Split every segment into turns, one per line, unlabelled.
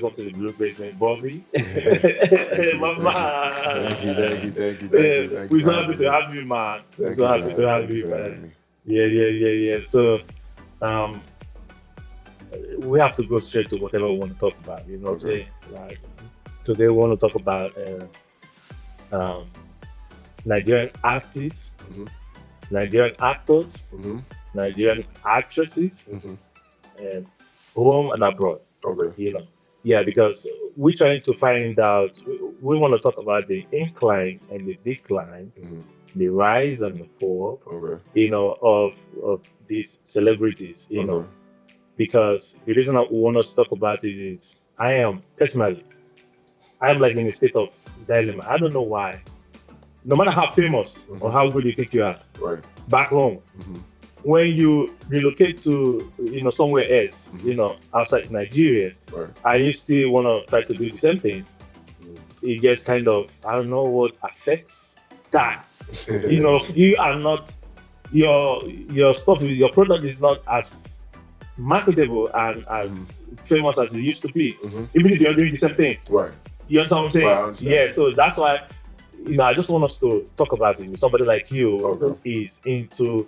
welcome to the Blue Basement, Bobby. Mama.
Thank you.
We're so happy to have you, man. We're so happy to have you, man. Yeah. So, we have to go straight to whatever we want to talk about. You know what I'm saying? Like today, we want to talk about Nigerian artists, Nigerian actors, Nigerian actresses, and home and abroad.
Okay.
You know, yeah, because we're trying to find out. We want to talk about the incline and the decline, the rise and the fall.
Okay.
You know, of these celebrities. You know, because the reason I want us to talk about it is I am like in a state of dilemma. I don't know why. No matter how famous or how good you think you are,
Right.
back home, when you relocate to somewhere else, outside Nigeria,
Right.
and you still want to try to do the same thing, it gets kind of, I don't know what affects that. You are not, your stuff, your product is not as marketable and as famous as it used to be, even if you're doing the same thing.
Right.
You understand what I'm saying?
Right, I understand.
Yeah, so that's why I just want us to talk about it with somebody like you who is into.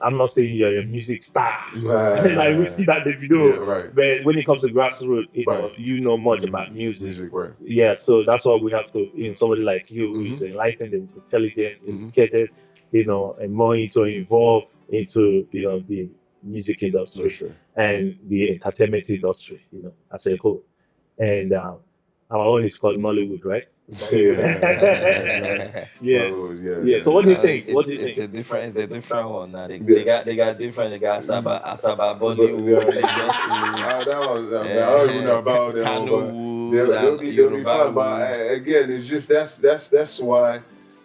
I'm not saying you're a music star, like Whiskey that Davido,
Yeah, right.
but when it comes to grassroots,
Right.
you know much about music.
Right.
Yeah, so that's why we have to, somebody like you who is enlightened and intelligent, educated, and more involved into, the music industry
For sure.
and the entertainment industry, as a whole. And our own is called Nollywood, right? Yeah. So what do you think? What do you think?
It's a different one now. They got different. They got Asaba Bollywood.
I don't even know about them. They'll be fun. But again, it's just that's why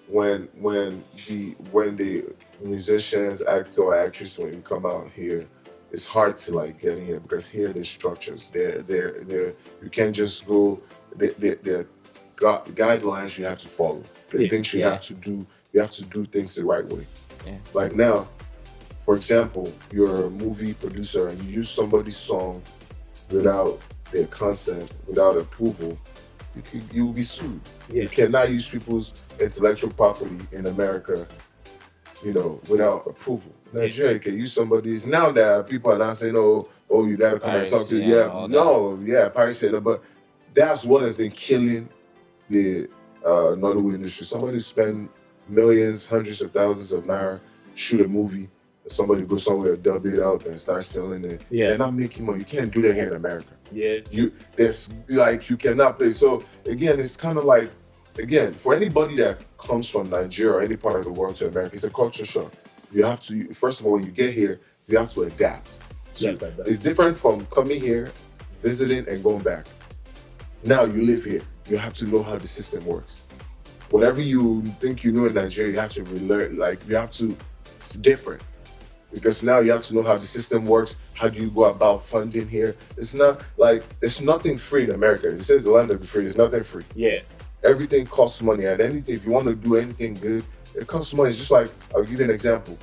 when the musicians, actor or actress, when you come out here, it's hard to like get in here because here there's structures. They're you can't just go. They're guidelines you have to follow. The things you have to do. You have to do things the right way.
Yeah.
Like now, for example, you're a movie producer and you use somebody's song without their consent, without approval, you'll be sued.
Yeah.
You cannot use people's intellectual property in America, without approval. Nigeria, you can use somebody's. Now that people are not saying, oh, you gotta come and talk to piracy, but that's what has been killing the Nollywood industry. Somebody spend millions, hundreds of thousands of naira, shoot a movie, somebody go somewhere, dub it out and start selling it.
Yeah.
They're not making money. You can't do that here in America.
Yes.
You cannot play. So again, it's kind of like, for anybody that comes from Nigeria or any part of the world to America, it's a culture shock. You have to, first of all, when you get here, you have to adapt. It's different from coming here, visiting and going back. Now you live here. You have to know how the system works. Whatever you think you know in Nigeria, you have to relearn. It's different. Because now you have to know how the system works. How do you go about funding here? It's not like, there's nothing free in America. It says the land of the free, there's nothing free.
Yeah.
Everything costs money, and anything, if you want to do anything good, it costs money. It's just like, I'll give you an example.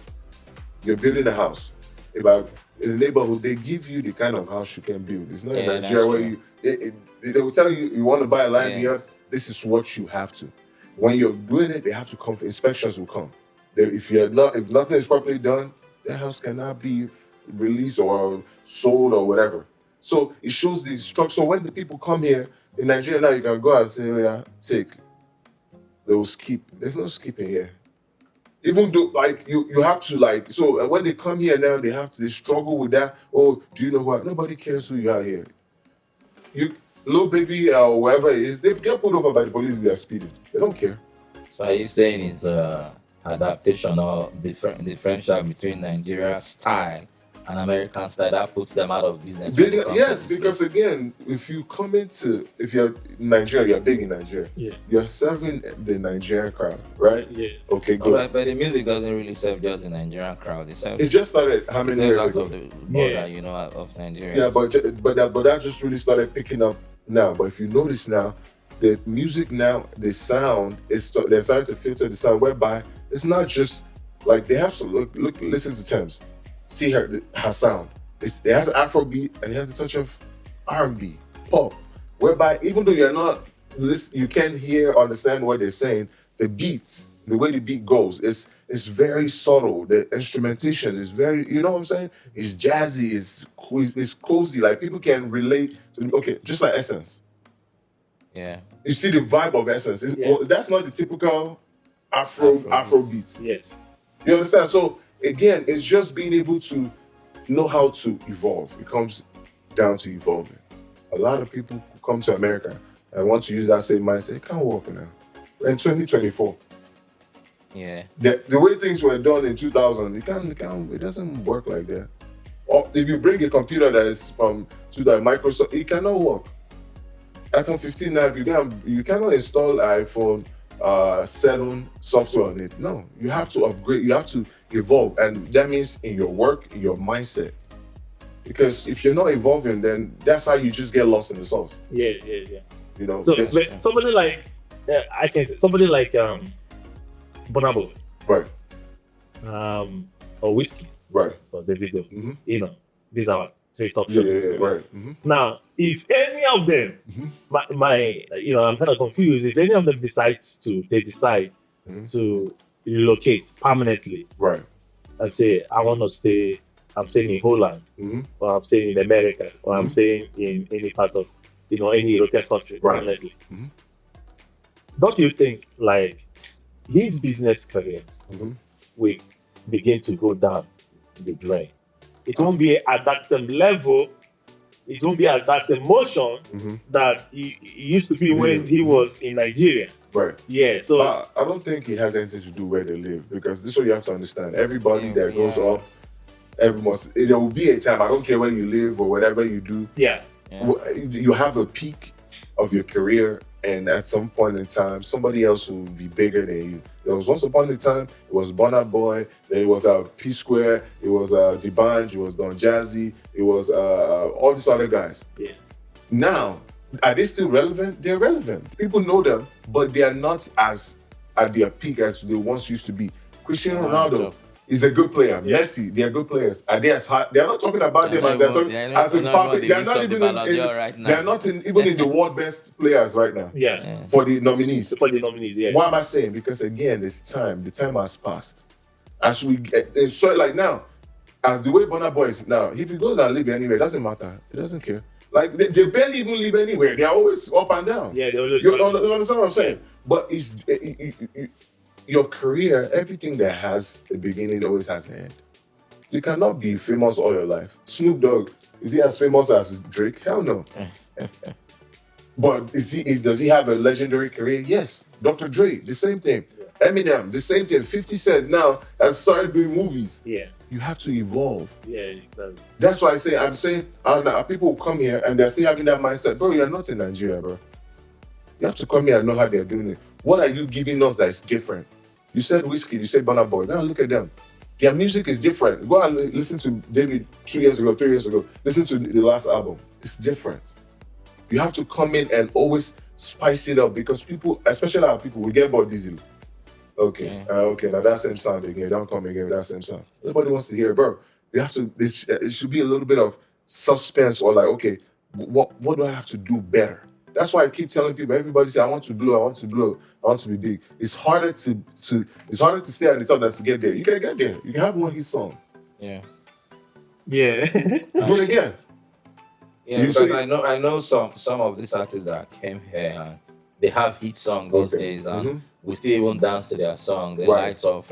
You're building a house. In the neighborhood, they give you the kind of house you can build. It's not in Nigeria where they will tell you want to buy a land here, this is what you have to. When you're doing it, they have to come, inspections will come. If nothing is properly done, the house cannot be released or sold or whatever. So it shows the structure. So when the people come here, in Nigeria now, you can go and say, take. They will skip. There's no skipping here. Even though, you have to, so when they come here now, they struggle with that. Oh, do you know what? Nobody cares who you are here. Little baby or whoever it is, they get pulled over by the police if they are speeding. They don't care.
So are you saying it's adaptation or differential between Nigerian style and American style that puts them out of business?
Yes, because again, if you're in Nigeria, you're big in Nigeria.
Yeah.
You're serving the Nigerian crowd, right?
Yeah.
Okay, good.
Right, but the music doesn't really serve just the Nigerian crowd.
It just started how many years
out
ago?
of the border, of Nigeria.
Yeah, but that just really started picking up now. But if you notice now, the music now, the sound they're starting to filter the sound whereby it's not just like they have to listen to Thames. See her sound. It has Afrobeat and it has a touch of R&B, pop. whereby even though you're not you can't hear, understand what they're saying, the beats, the way the beat goes, it's very subtle. The instrumentation is very, you know what I'm saying? It's jazzy, it's cozy. Like people can relate to, okay, just like Essence.
Yeah.
You see the vibe of Essence.
Yeah.
That's not the typical Afro beat.
Yes.
You understand? So again, it's just being able to know how to evolve. It comes down to evolving. A lot of people who come to America and want to use that same mindset. It can't work now. We're in 2024.
Yeah.
The way things were done in 2000, it doesn't work like that. Or if you bring a computer that is from to the Microsoft, it cannot work. iPhone 15 now, you cannot install iPhone 7 software on it. No, you have to upgrade, you have to evolve, and that means in your work, in your mindset. Because if you're not evolving, then that's how you just get lost in the sauce.
Yeah.
You know.
So but somebody like I can say somebody like Burna Boy,
right.
or Whiskey,
Right.
or Davido.
Mm-hmm.
You know, these are three top
Yeah,
songs.
right. Mm-hmm.
Now, if any of them, my I'm kind of confused. If any of them decide to relocate permanently,
Right.
and say, I want to stay, I'm staying in Holland,
Mm-hmm.
or I'm staying in America, or I'm staying in any part of, any European country
Right.
permanently.
Mm-hmm.
Don't you think, like, his business career
Mm-hmm.
will begin to go down the drain? It won't be at that same level, it won't be at that same motion
Mm-hmm.
that he used to be when he was in Nigeria.
Right.
Yeah, so
I don't think it has anything to do where they live, because this is what you have to understand. Everybody that goes up, there will be a time. I don't care where you live or whatever you do.
yeah,
You have a peak of your career, and at some point in time, somebody else will be bigger than you. There was once upon a time, it was Burna Boy, then it was P Square, it was D'banj, it was Don Jazzy, it was all these other guys.
yeah.
Now, are they still relevant? They're relevant. People know them, but they are not as at their peak as they once used to be. Cristiano Ronaldo is a good player.
Yeah.
Messi, they are good players. Are they as hard? They are not talking about them as they're talking as in public. They are not even they are not even in the world best players right now.
Yeah.
For the nominees.
For the nominees, yes.
Why am I saying? Because again, it's time. The time has passed. As we so like now, as the way Burna Boy is now, if he goes and live anywhere, it doesn't matter. He doesn't care. Like they barely even live anywhere. They are always up and down.
Yeah, they always.
You understand what I'm saying? But it's your career. Everything that has a beginning always has an end. You cannot be famous all your life. Snoop Dogg, is he as famous as Drake? Hell no. But does he have a legendary career? Yes. Dr. Dre, the same thing. Eminem, the same thing. 50 Cent now has started doing movies.
Yeah.
You have to evolve.
Yeah, exactly.
That's why I'm saying people will come here and they're still having that mindset. Bro, you're not in Nigeria, bro. You have to come here and know how they're doing it. What are you giving us that is different? You said Whiskey, you said Burna Boy. Now look at them. Their music is different. Go and listen to David 2 years ago, 3 years ago. Listen to the last album. It's different. You have to come in and always spice it up, because people, especially our people, we get bored easily. Okay, now that same sound again. Don't come again with that same sound. Nobody wants to hear it, bro. You have to. It should be a little bit of suspense, or like, okay, what do I have to do better? That's why I keep telling people. Everybody say, I want to blow, I want to blow, I want to be big. It's harder to stay at the top than to get there. You can get there. You can have one hit song.
Yeah.
Yeah.
Do it again.
Yeah, because I know some of these artists that came here and they have hit song these days, and we still even dance to their song. The likes of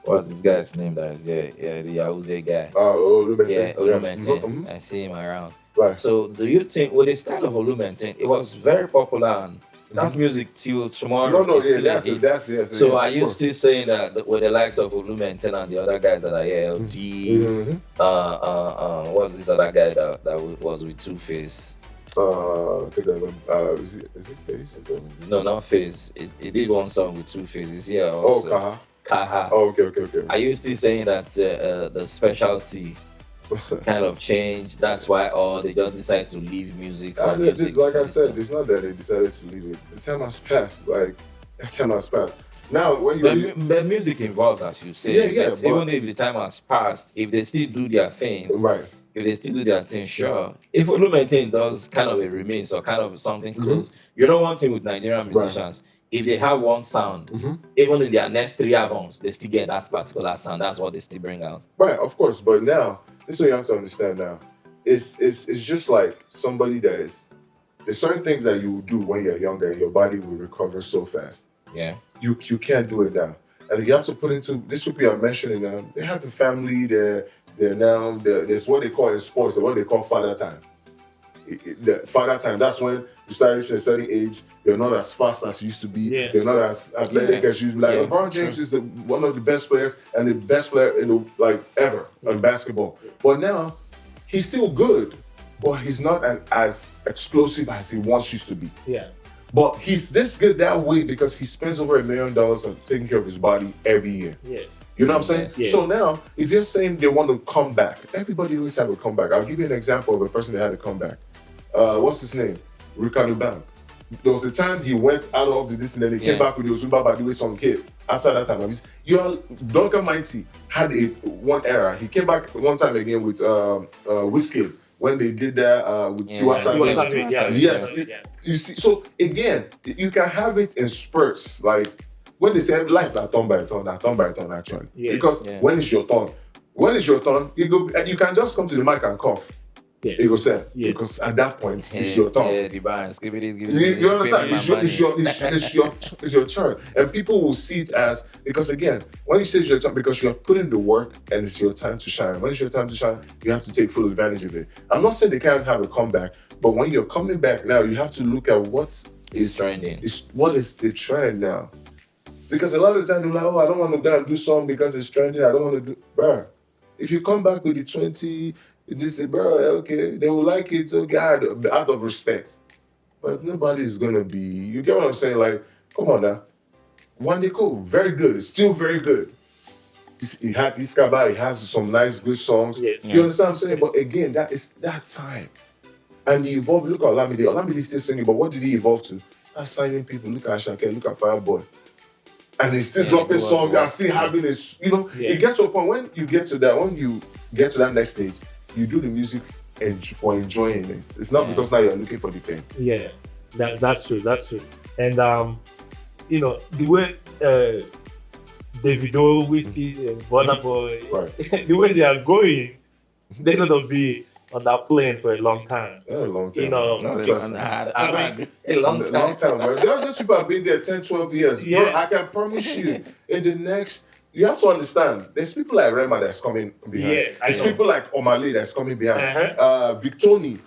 what's this guy's name that is there? Yeah, the Yahooze guy. Olumente. I see him around.
Right.
So do you think with the style of Olumente, it was very popular, and that music till tomorrow is still a hit? So are you still saying that with the likes of Olumente and the other guys that are here, LT, what's this other guy that was with Two Face?
I think is it Face?
No, not Face. He did one song with Two Face. Is here also?
Oh,
Kaha.
Oh, okay.
Are you still saying that the specialty kind of changed? That's why, or they just decide to leave music for music?
Like I said, it's not that they decided to leave it. The time has passed. Now, when
the music involved, as you say,
yeah,
even if the time has passed, if they still do their thing,
right,
if they still do their thing, sure. If Relocating does kind of a remix or kind of something close, you know one thing with Nigerian musicians, if they have one sound, even in their next 3 albums, they still get that particular sound. That's what they still bring out.
Right, of course. But now, this is what you have to understand now. It's just like somebody that is, there's certain things that you do when you're younger and your body will recover so fast.
Yeah.
You can't do it now. And you have to put into, this people you are mentioning now, they have a family, there's what they call in sports, what they call father time. The father time, that's when you start reaching a certain age, you're not as fast as you used to be, you're not as athletic as you used to be. Like LeBron James is one of the best players and the best player in the, ever in basketball. But now, he's still good, but he's not as explosive as he once used to be.
Yeah.
But he's this good that way because he spends over $1 million on taking care of his body every year.
Yes.
You know what I'm saying?
Yes.
So now, if you're saying they want to come back, everybody always have a comeback. I'll give you an example of a person that had a comeback. What's his name? Ricardo Bank. There was a time he went out of the distance and he came back with the Ozumba Badiwe song kid. After that time, your Duncan Mighty had one era. He came back one time again with Whiskey when they did that with Tiwa Savage. Yes. You see, so again, you can have it in spurts. Like when they say life not turn by turn actually.
Yes.
Because when it's your turn, you can just come to the mic and cough.
Yes.
It goes say,
Yes.
because at that point it's your turn.
The bands, give it,
You understand? It's your turn, and people will see it as, because again, when you say it's your turn, because you're putting the work and it's your time to shine. When it's your time to shine, you have to take full advantage of it. I'm not saying they can't have a comeback, but when you're coming back now, you have to look at what is
trending.
What is the trend now? Because a lot of the time they're like, oh, I don't want to go and do something because it's trending. I don't want to do, bruh. If you come back with the 20. You just say, bro, okay, they will like it, okay, out of respect. But nobody's gonna be, you get what I'm saying? Like, come on now. Wandeko, very good, it's still very good. He has some nice, good songs.
Yes.
You understand what I'm saying? Yes. But again, that is that time. And he evolved, look at Olamide. Olamide is still singing, but what did he evolve to? Start signing people, look at Ashake, look at Fireboy. And he's still dropping songs and still having this, it gets to a point when you get to that next stage, you do the music for enjoying it. It's not because now you're looking for the fame.
Yeah, that's true. And the way Davido, Whiskey, and Burna Boy, the way they are going, they're gonna be on that plane for a long time.
Yeah, a long time.
A long time,
bro. Those people have been there 10, 12 years.
Yes.
Bro, I can promise you, in the next. You have to understand, there's people like Rema that's coming behind.
Yes,
there's people like Omale that's coming behind. Victoni,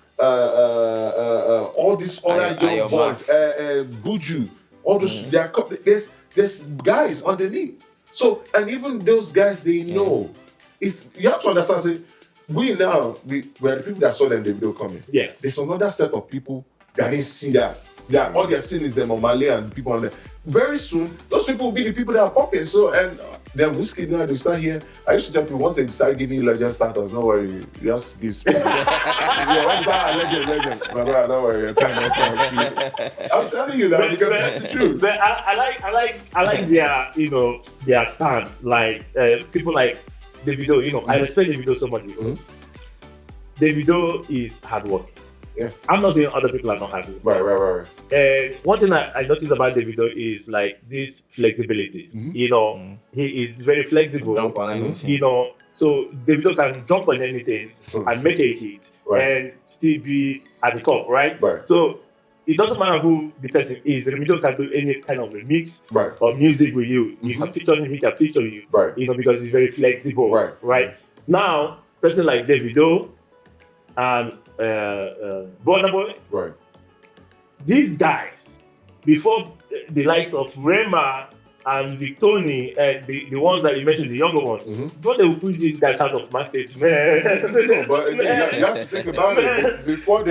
all these other young boys, Buju, all those, there's guys underneath. So, and even those guys, they know. You have to understand, say, we're the people that saw them, they will coming.
Yeah.
There's another set of people that didn't see that. All they're seeing is them Omale and people on there. Very soon, those people will be the people that are popping. So, and then Whiskey now, they start here. I used to tell people, once they start giving you legend status, don't worry, you just give space. When you start legend, my brother, don't worry, I'm telling you that because that's the truth.
But I like their stand. Like people like Davido, I respect Davido so much because Davido is hardworking.
Yeah.
I'm not saying other people are not hardworking.
Right.
And one thing I noticed about Davido is like this flexibility. He is very flexible.
Jump on anything.
So Davido can jump on anything and make a hit and still be at the top, right? So it doesn't matter who the person is. Davido can do any kind of remix or music with you. You can feature him, he can feature you. Because he's very flexible. Right. Now, person like Davido and Burna Boy, these guys, before the likes of Rema and Victoni, the ones that you mentioned, the younger ones, before they will push these guys out of market, man.
No, but again, you have to think about it. Before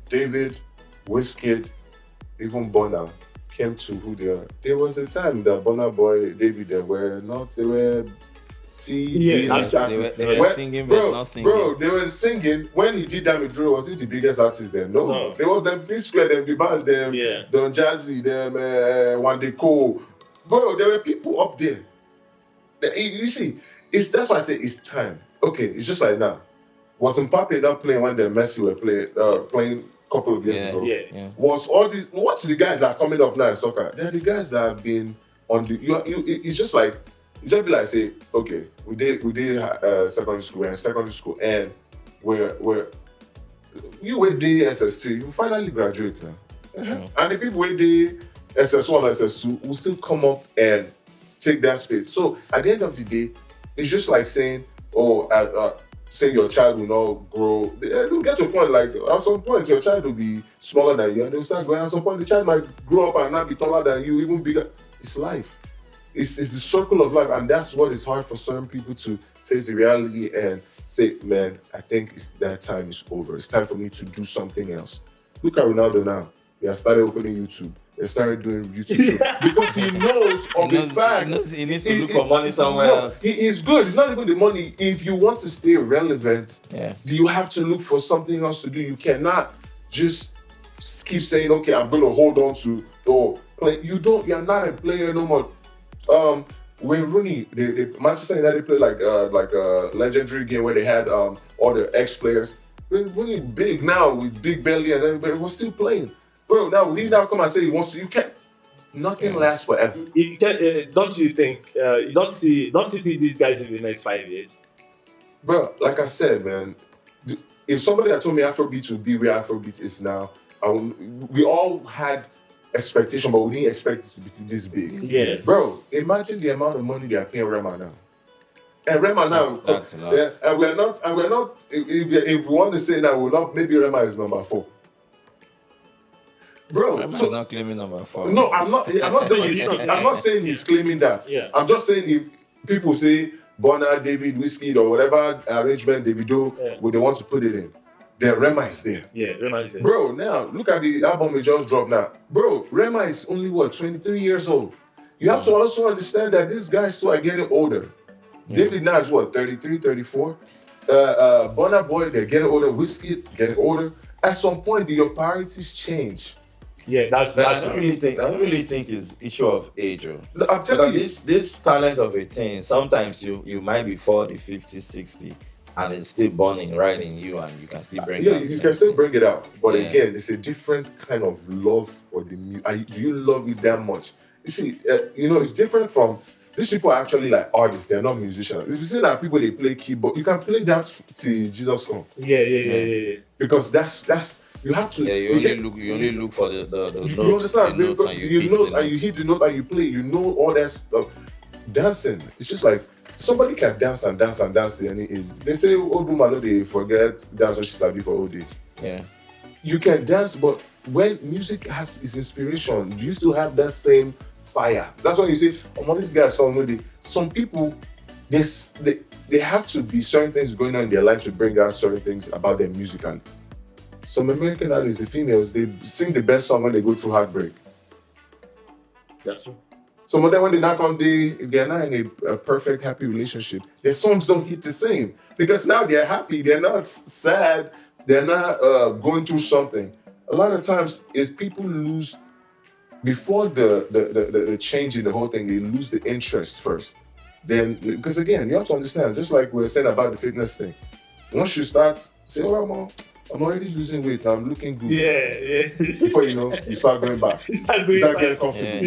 David, Wizkid, even Burna came to who they are, there was a time that Burna Boy, David, they were
they were singing, but not singing.
Bro, they were singing. When he did that with Drew, was he the biggest artist then? No. There was them P-Square, them the band, them Don Jazzy, them Wandeko. Bro, there were people up there. You see, that's why I say it's time. Okay, it's just like now. Was Mbappe not playing when the Messi were playing a couple of years ago?
Yeah.
Was all these? Watch the guys that are coming up now in soccer. They're the guys that have been on the. It's just like you just be like say, okay, we did secondary school, and we're you were the SS3, you finally graduate now, and the people were the SS1, SS2 will still come up and take that space. So at the end of the day, it's just like saying, saying your child will not grow. You'll get to a point like at some point your child will be smaller than you and they'll start growing. At some point the child might grow up and not be taller than you, even bigger. It's life. It's the circle of life, and that's what is hard for some people to face the reality and say, man, I think that time is over. It's time for me to do something else. Look at Ronaldo now. He has started opening YouTube. They started doing YouTube because he knows of the fact
he needs to look for money somewhere else.
He is good. It's not even the money. If you want to stay relevant, you have to look for something else to do. You cannot just keep saying, okay, I'm going to hold on to play. You're not a player no more. When Rooney, the Manchester United played like a legendary game where they had all the ex-players. When Rooney big now with big belly and everybody was still playing. Bro, now will he now come and say he wants to? You can't. Nothing lasts forever.
You can, don't you think? Don't you see these guys in the next 5 years?
Bro, like I said, man, if somebody had told me Afrobeat would be where Afrobeat is now, we all had expectation, but we didn't expect it to be this big.
Yeah.
Bro, imagine the amount of money they are paying Rema now. And Rema now,
that's a lot.
Yes, and we're not. If we want to say that, we're not. Maybe Rema is number 4. Bro,
I'm not claiming number 4.
No, I'm not saying I'm not saying he's claiming that.
Yeah.
I'm just saying if people say Bonner, David, Whiskey, or whatever arrangement Davido would they want to put it in, then Rema is there.
Yeah, Rema is there.
Bro, now look at the album we just dropped now. Bro, Rema is only 23 years old. You have to also understand that these guys too are getting older. David now is 33, 34. Bonner Boy, they're getting older. Whiskey getting older. At some point, your priorities change.
Yeah, that's
I don't really think it's issue of age.
No, I'm telling you,
this talent of a thing, sometimes you might be 40, 50, 60, and it's still burning right in you, and you can still bring it out.
you can still bring it out. But again, it's a different kind of love for the music. Do you love it that much? You see, it's different from these people are actually like artists. They're not musicians. If you see that people they play keyboard, you can play that till Jesus come.
Yeah.
Because that's you have to.
Yeah, you only look for the
you
notes,
understand?
the notes, and
You hit the note and you play. You know all that stuff. Dancing, it's just like somebody can dance to any age. They say old woman no they forget dance when she sabi for old age.
Yeah.
You can dance, but when music has its inspiration, you still have that same fire. That's why you say, this guy's song, some people, they have to be certain things going on in their life to bring out certain things about them musically. Some American artists, the females, they sing the best song when they go through heartbreak.
That's true.
Some of them, when they knock on if they're not in a perfect, happy relationship, their songs don't hit the same. Because now they're happy, they're not sad, they're not going through something. A lot of times, is people lose, before the change in the whole thing, they lose the interest first. Then, because again, you have to understand, just like we were saying about the fitness thing, once you start saying, I'm already losing weight, I'm looking good.
Yeah.
Before you know, you start going back. You start getting comfortable.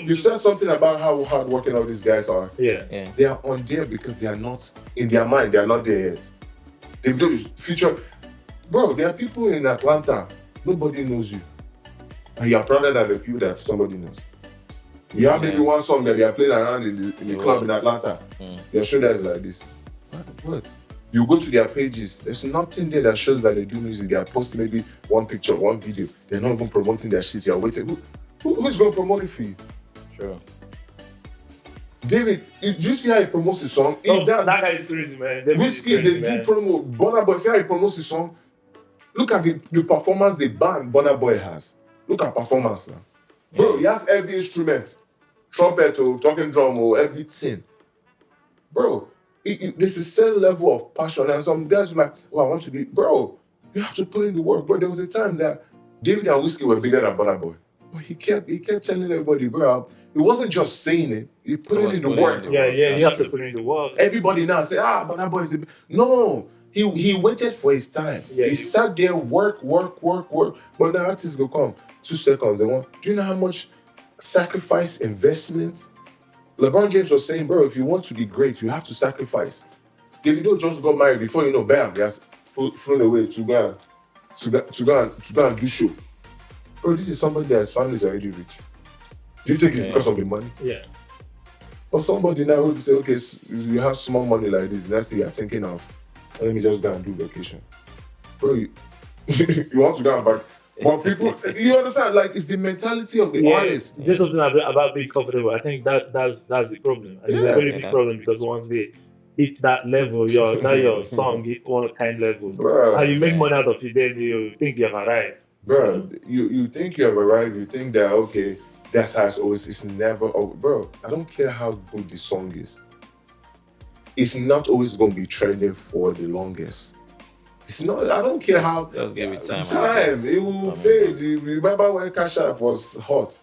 You said something about how hard working all these guys are.
Yeah.
They are on there because they are not, in their mind, they are not there yet. They've done future. Bro, there are people in Atlanta, nobody knows you. And you are prouder than the people that somebody knows. You have maybe one song that they are playing around in the club in Atlanta. Your shoulder is like this. What? You go to their pages, there's nothing there that shows that they do music. They are posting maybe one picture, one video. They're not even promoting their shit. You're waiting. Who's going to promote it for you?
Sure.
David, do you see how he promotes his song?
That guy is crazy, man.
Whiskey, they did promote. Burna Boy, see how he promotes his song? Look at the performance the band Burna Boy has. Look at performance now. Bro, he has every instrument. Trumpet or talking drum or everything. Bro, there's a certain level of passion. And some guys are like, I want to be... Bro, you have to put in the work. Bro, there was a time that David and Whiskey were bigger than Burna Boy. But he kept telling everybody, bro, he wasn't just saying it. He put it in the work.
Yeah, you have to put in the work.
Everybody now say, Burna Boy is the... No, He waited for his time.
Yeah,
he sat there, work. But the artists go come 2 seconds. They want. Do you know how much sacrifice, investments? LeBron James was saying, bro, if you want to be great, you have to sacrifice. Davido just got married before you know, bam, he has flown away to go and do show. Bro, this is somebody that's family is already rich. Do you think it's because of the money?
Yeah.
But somebody now will say, okay, so you have small money like this, next thing you're thinking of, let me just go and do vacation. Bro, you want to go and back. But people, you understand, like, it's the mentality of the artist.
There's something about being comfortable. I think that's the problem. And it's a very big problem because once they hit that level, your song hit one kind level.
Bro,
and you make money out of it, then you think you have arrived.
Bro, you think you have arrived, you think that, okay, that's how it's never over. Bro, I don't care how good the song is. It's not always going to be trending for the longest. It's not, I don't care how.
Just give it time.
It will fade. Remember when Cash App was hot?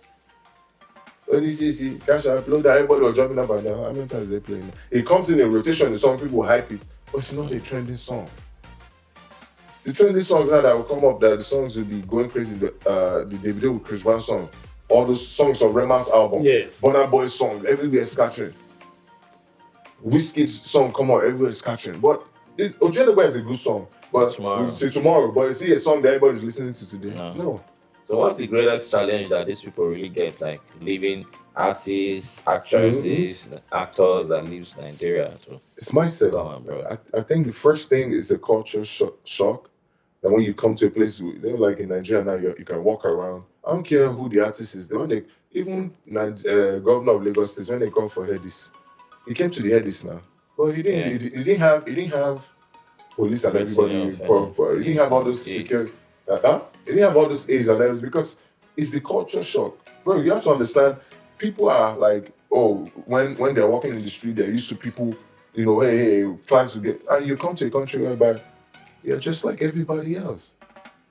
When you see Cash App, upload that, everybody was jumping up and down. How many times they playing? It comes in a rotation, the song, people hype it, but it's not a trending song. The trending songs now that will come up, that the songs will be going crazy. The Davido with Chris Brown song, all those songs on Rema's album,
yes,
Burna Boy's song, everywhere is scattering. Wizkid's song come out, everywhere is scattering. But Ojelagba is a good song. But tomorrow. But is it a song that everybody's listening to today? No.
So what's the greatest challenge that these people really get, like living artists, actresses, actors that leaves Nigeria?
It's mindset.
Come on, bro.
I think the first thing is a culture shock. That when you come to a place, like in Nigeria now, you can walk around. I don't care who the artist is. Even governor of Lagos State, when they come for Headies, he came to the Headies now. But he didn't have police and everybody. He didn't have all those security. He didn't have all those A's and M's because it's the culture shock. Bro, you have to understand, people are like, when they're walking in the street, they're used to people, hey, trying to get, and you come to a country whereby you're just like everybody else.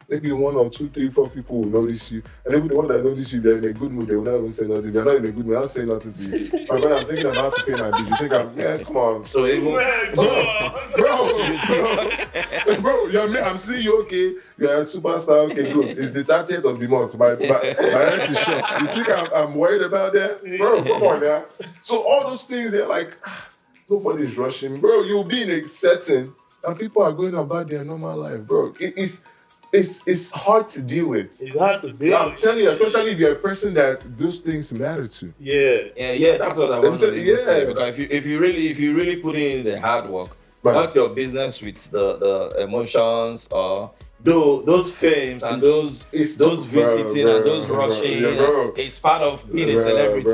Maybe 1 or 2, 3, 4 people will notice you, and even the one that notice you, they're in a good mood, they will not even say nothing. If you're not in a good mood, I'll say nothing to you. But when I'm thinking about to pay my bills, you think come on.
So even
bro, I'm seeing you, okay, you're a superstar, okay, good. It's the 30th of the month, my rent is short. You think I'm worried about that? Bro, come on now. So all those things, they're like, nobody's rushing. Bro, you'll be in a setting, and people are going about their normal life, bro. It's hard to deal with.
It's hard to deal with.
I'm telling you, especially if you're a person that those things matter to.
Yeah. That's what I want to say. Because if you really put in the hard work, not your business with the emotions or those fames and those visiting and those rushing. It's part of being a celebrity.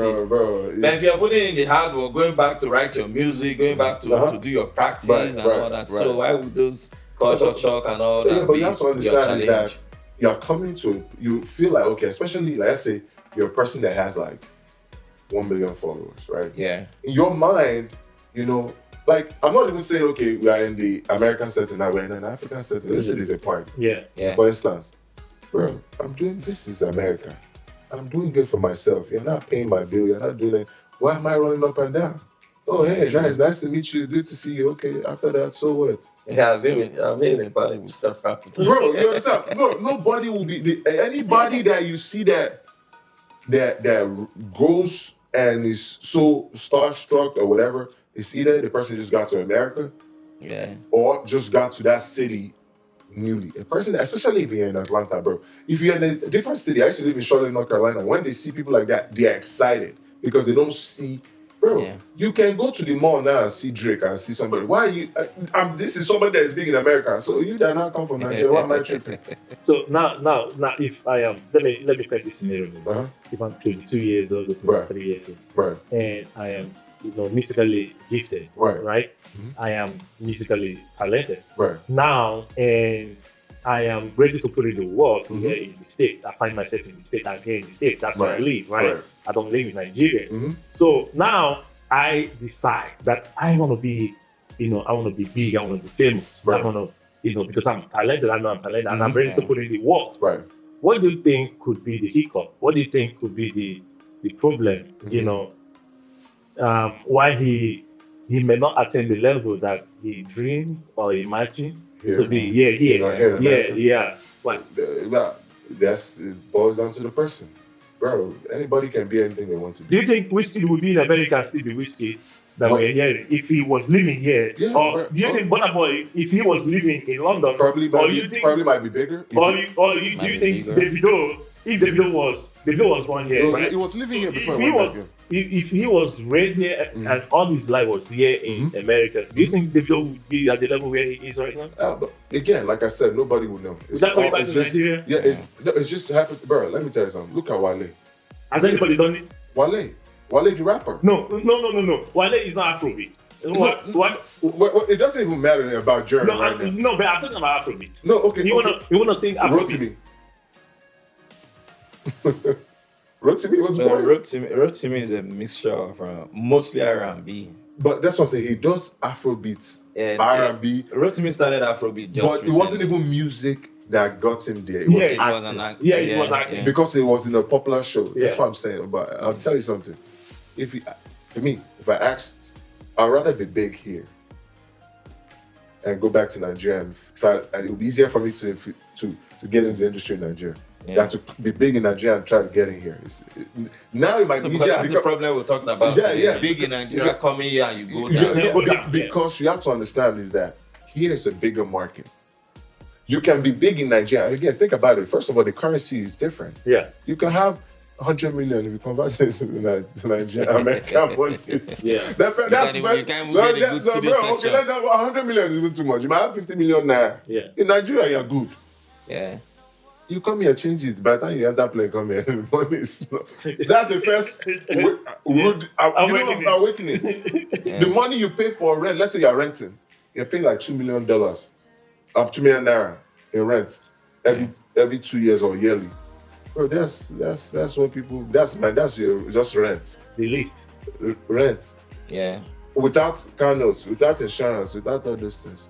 But if you're putting in the hard work, going back to write your music, going back to do your practice and all that. So why would those culture shock and all that?
But you have to understand is that you're coming to, you feel like, okay, especially, like, let's say you're a person that has like 1 million followers, right?
Yeah.
In your mind, like, I'm not even saying, okay, we are in the American setting now, we're in an African setting. Let's say there's a party.
Yeah.
For instance, bro, this is America. I'm doing good for myself. You're not paying my bill. You're not doing it. Why am I running up and down? Oh, hey, nice to meet you. Good to see you. Okay, after that, so what?
Yeah, I've been in a party with stuff happening.
Bro, you understand? Bro, nobody will be, anybody that you see that goes and is so starstruck or whatever, it's either the person just got to America, or just got to that city newly. A person, especially if you're in Atlanta, bro. If you're in a different city, I used to live in Charlotte, North Carolina. When they see people like that, they're excited because they don't see. Bro, you can go to the mall now and see Drake and see somebody. Why are you? This is somebody that is big in America. So you that not come from Nigeria. Why am I tripping?
So now, if I am, let me create this scenario. If I'm 22 years old, 23 years old, and I am, musically gifted, right? Mm-hmm. I am musically talented, now, and I am ready to put in the work here in the States. I find myself in the States. I'm here in the States. That's where I live, right? I don't live in Nigeria. So now I decide that I want to be, I want to be big. I want to be famous. I want to, because I'm talented. I know I'm talented, and I'm ready to put in the work. What do you think could be the hiccup? What do you think could be the problem? Why he he may not attain the level that he dreamed or imagined to be. Yeah. What?
That's it boils down to the person, bro. Anybody can be anything they want to
Do
be.
you think Whiskey would be in America and still be Whiskey that
What?
we're hearing if he was living here?
Yeah,
Or
bro.
do you think Burna Boy, if he was living in London,
Probably
or
might
you
be,
think,
probably might be bigger.
do you think
bigger.
Davido, if Davido was born here,
Bro,
right?
he was living here before
If
he
he
went
was,
back
if he was raised here and all his life was here in America, do you think Davido would be at the level where he is right now?
But again, like I said, nobody will know.
Is that going back
it's
to
just,
Nigeria?
yeah, it's just happened, bro. Let me tell you something. Look at Wale.
Has anybody done it?
Wale the rapper.
No. Wale is not Afrobeat. What?
It doesn't even matter about Jerry
No,
right now.
no, but I'm talking about Afrobeat.
No, okay.
You wanna sing Afrobeat?
Rotimi was born.
Rotimi is a mixture of mostly R&B.
But that's what I'm saying. He does Afrobeats,
And
R&B.
Rotimi started Afrobeat just
But it wasn't even music that got him there. It was
Yeah,
acting.
It was acting.
Because it was in a popular show. That's
Yeah.
what I'm saying. But I'll tell you something. For me, if I asked, I'd rather be big here and go back to Nigeria and try. And it would be easier for me to get into the industry in Nigeria than to be big in Nigeria and try to get in here. Now it might be easier.
That's the problem we're talking about.
Yeah,
today.
yeah.
Big in Nigeria, coming here and you go down.
Because you have to understand is that here is a bigger market. You can be big in Nigeria. Again, think about it. First of all, the currency is different.
Yeah.
You can have 100 million if you convert it to Nigeria, American money.
Yeah.
You can't even get the goods to this
okay,
section.
let's have 100 million is even too much. You might have 50 million naira.
Yeah.
In Nigeria, you're good.
Yeah.
You come here, change it. By the time you enter plane, come here, the money is not. That's the first awakening. The money you pay for rent, let's say you're renting, you're paying like $2 million, up 2 million naira in rent every 2 years or yearly. Bro, that's what people. That's your just rent.
The least.
Rent
Yeah.
without car notes, without insurance, without all those things.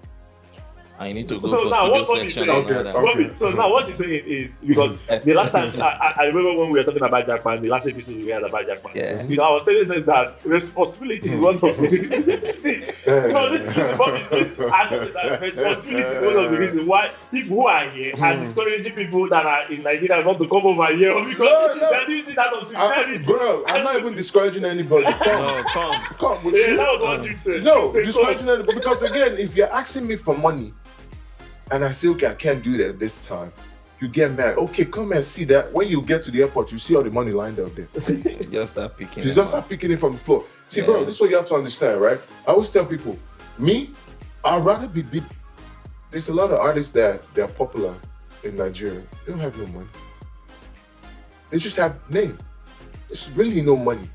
And you need to go
So
for
now
studio
what he's
section
saying,
and all that.
so now what he's saying is, because the last time I remember when we were talking about Jackman, the last episode we had about Jackman,
Yeah.
you know, I was telling them that responsibility is one of the reasons. See, no, this is what I know that responsibility is one of the reasons why people who are here are discouraging people that are in Nigeria not to come over here because they're doing that of sincerity.
Bro, I'm not even discouraging anybody. Come.
Yeah, that was what you said.
No,
You said,
discouraging anybody. Because again, if you're asking me for money, and I say, okay, I can't do that this time, you get mad. Okay, come and see that. When you get to the airport, you see all the money lined up there.
Just start picking.
You just start picking it from the floor. See, bro, this is what you have to understand, right? I always tell people, I'd rather be big. There's a lot of artists that they're popular in Nigeria. They don't have no money. They just have name. There's really no money.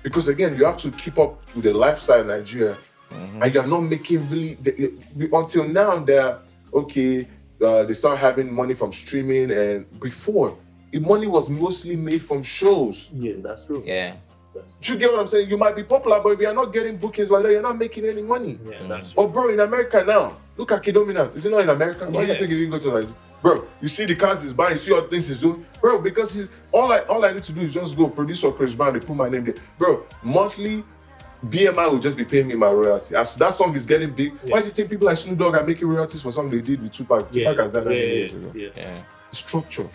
Because again, you have to keep up with the lifestyle in Nigeria. And you're not making really until now. They're okay. They start having money from streaming, and before, the money was mostly made from shows.
Yeah, that's true.
Yeah.
Do you get what I'm saying? You might be popular, but if you're not getting bookings like that, you're not making any money.
Yeah, that's true.
Oh, bro, in America now, look at Kidominant. Is he not in America? Why do you think he didn't go to Nigeria? Bro, you see the cars he's buying, you see all the things he's doing. Bro, because he's all I need to do is just go produce for Chris Brown, they put my name there. Bro, monthly BMI will just be paying me my royalty. As that song is getting big, why do you think people like Snoop Dogg are making royalties for something they did with Tupac? Tupac has done that many years ago.
Yeah.
Structure.